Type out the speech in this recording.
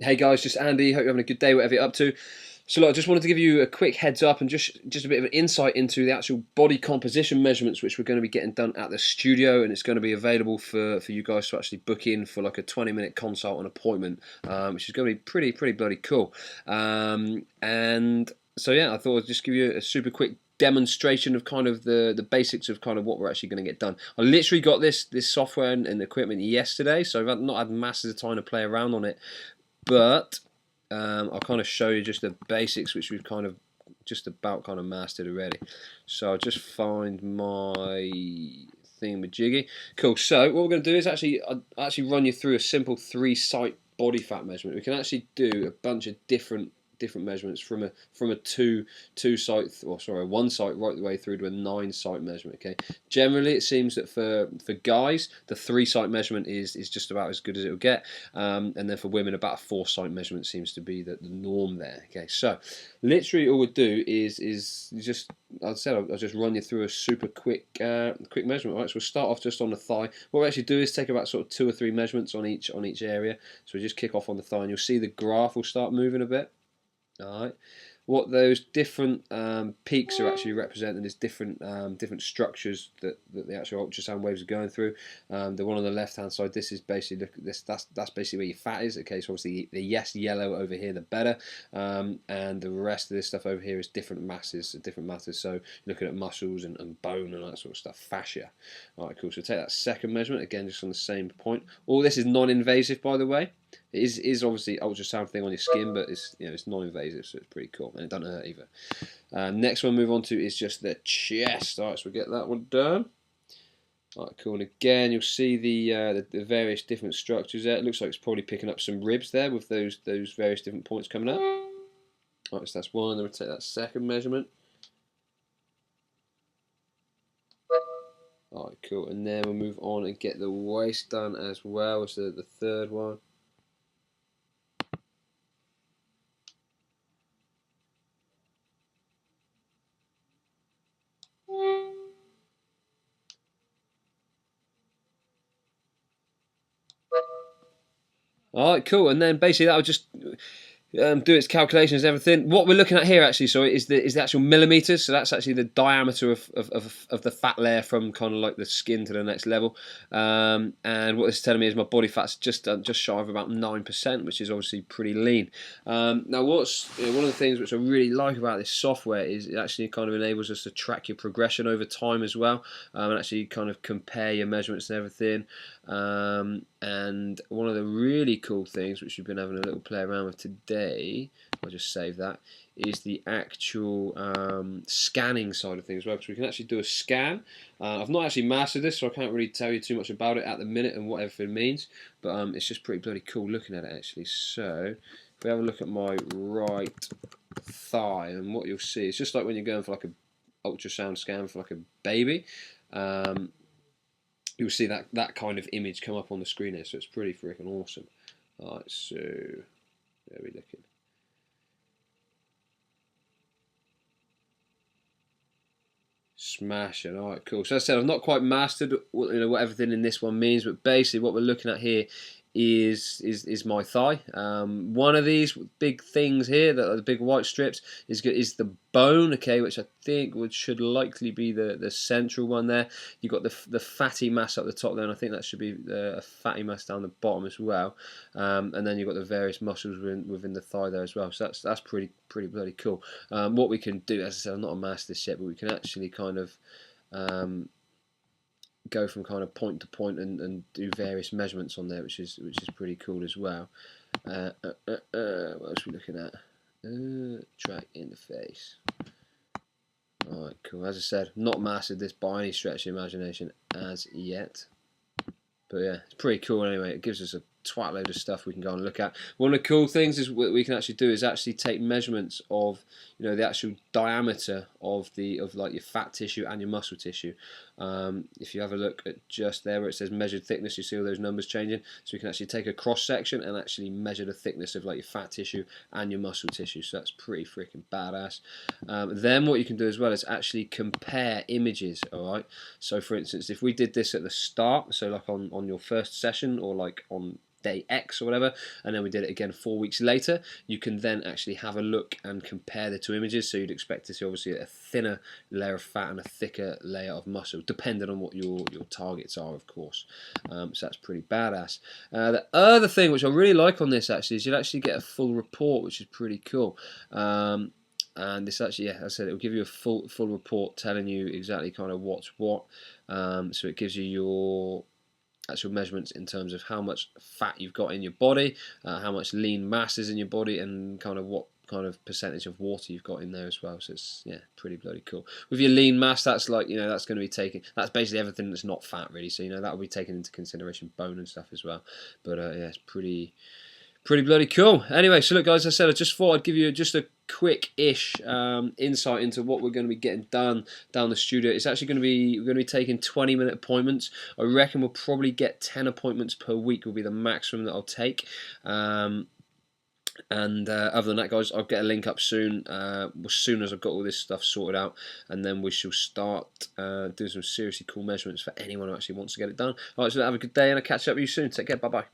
Hey guys, just Andy. Hope you're having a good day, whatever you're up to. So look, I just wanted to give you a quick heads up and just a bit of an insight into the actual body composition measurements which we're going to be getting done at the studio, and it's going to be available for you guys to actually book in for like a 20-minute consult and appointment, which is going to be pretty bloody cool. And so yeah, I thought I'd just give you a super quick demonstration of kind of the basics of kind of what we're actually going to get done. I literally got this software and equipment yesterday, so I've not had masses of time to play around on it, but I'll kind of show you just the basics which we've kind of just about kind of mastered already. So I'll just find my thingamajiggy. Cool. So what we're going to do is I'll actually run you through a simple 3-site body fat measurement. We can actually do a bunch of different measurements from a 1 site right the way through to a 9-site measurement. Okay, generally it seems that for guys the 3-site measurement is just about as good as it will get, and then for women about a 4-site measurement seems to be the norm there. Okay, so literally all we'll do is just, I'll just run you through a super quick measurement. Right, so we'll start off just on the thigh. What we actually do is take about sort of 2 or 3 measurements on each area. So we just kick off on the thigh, and you'll see the graph will start moving a bit. Alright, what those different peaks are actually representing is different structures that the actual ultrasound waves are going through. The one on the left hand side, this is basically that's basically where your fat is. Okay, so obviously the yes yellow over here, the better, and the rest of this stuff over here is different masses. So looking at muscles and bone and that sort of stuff, fascia. Alright, cool. So take that second measurement again, just on the same point. All this is non-invasive, by the way. It is obviously ultrasound thing on your skin, but it's it's non-invasive, so it's pretty cool, and it doesn't hurt either. Next one, move on to is just the chest. All right, so we get that one done. All right, cool. And again, you'll see the various different structures there. It looks like it's probably picking up some ribs there with those various different points coming up. All right, so that's one. Then we'll take that second measurement. All right, cool. And then we'll move on and get the waist done as well as the third one. Alright, cool. And then basically that will just do its calculations and everything. What we're looking at here actually, so is the actual millimeters. So that's actually the diameter of the fat layer from kind of like the skin to the next level. And what this is telling me is my body fat's just shy of about 9%, which is obviously pretty lean. Now, what's one of the things which I really like about this software is it actually kind of enables us to track your progression over time as well, and actually kind of compare your measurements and everything. And one of the really cool things which we've been having a little play around with today, I'll just save that, is the actual scanning side of things as well, because we can actually do a scan. I've not actually mastered this, so I can't really tell you too much about it at the minute and what everything means, but it's just pretty bloody cool looking at it actually. So if we have a look at my right thigh, and what you'll see, it's just like when you're going for like a ultrasound scan for like a baby. You'll see that kind of image come up on the screen here, so it's pretty freaking awesome. Alright, so there we looking. Smashing. Alright, cool. So as I said, I've not quite mastered what everything in this one means, but basically what we're looking at here is my thigh. One of these big things here, that are the big white strips, is the bone. Okay, which I think should likely be the central one there. You've got the fatty mass up the top there, and I think that should be a fatty mass down the bottom as well. And then you've got the various muscles within the thigh there as well. So that's pretty bloody cool. What we can do, as I said, I'm not a master this yet, but we can actually kind of go from kind of point to point and do various measurements on there, which is pretty cool as well. What else are we looking at? Track interface. Alright, cool. As I said, not mastered this by any stretch of the imagination as yet. But yeah, it's pretty cool anyway. It gives us a twat load of stuff we can go and look at. One of the cool things is what we can actually do is actually take measurements of the actual diameter of like your fat tissue and your muscle tissue. If you have a look at just there where it says measured thickness, you see all those numbers changing. So we can actually take a cross section and actually measure the thickness of like your fat tissue and your muscle tissue. So that's pretty freaking badass. Then what you can do as well is actually compare images. All right. So for instance, if we did this at the start, so like on your first session or like on day X or whatever, and then we did it again 4 weeks later. You can then actually have a look and compare the two images. So you'd expect to see obviously a thinner layer of fat and a thicker layer of muscle, depending on what your targets are, of course. So that's pretty badass. The other thing which I really like on this actually is you'll actually get a full report, which is pretty cool. And this actually, yeah, as I said, it'll give you a full report telling you exactly kind of what's what. So it gives you your actual measurements in terms of how much fat you've got in your body, how much lean mass is in your body, and kind of what kind of percentage of water you've got in there as well. So it's, yeah, pretty bloody cool. With your lean mass, that's like, you know, that's going to be taken, that's basically everything that's not fat really. So, you know, that will be taken into consideration, bone and stuff as well. But yeah, it's pretty bloody cool. Anyway, so look guys, as I said, I just thought I'd give you just a quick-ish insight into what we're going to be getting done down the studio. It's actually going to be, we're going to be taking 20-minute appointments. I reckon we'll probably get 10 appointments per week will be the maximum that I'll take. And other than that, guys, I'll get a link up soon, as soon as I've got all this stuff sorted out, and then we shall start doing some seriously cool measurements for anyone who actually wants to get it done. Alright, so have a good day, and I'll catch up with you soon. Take care, bye-bye.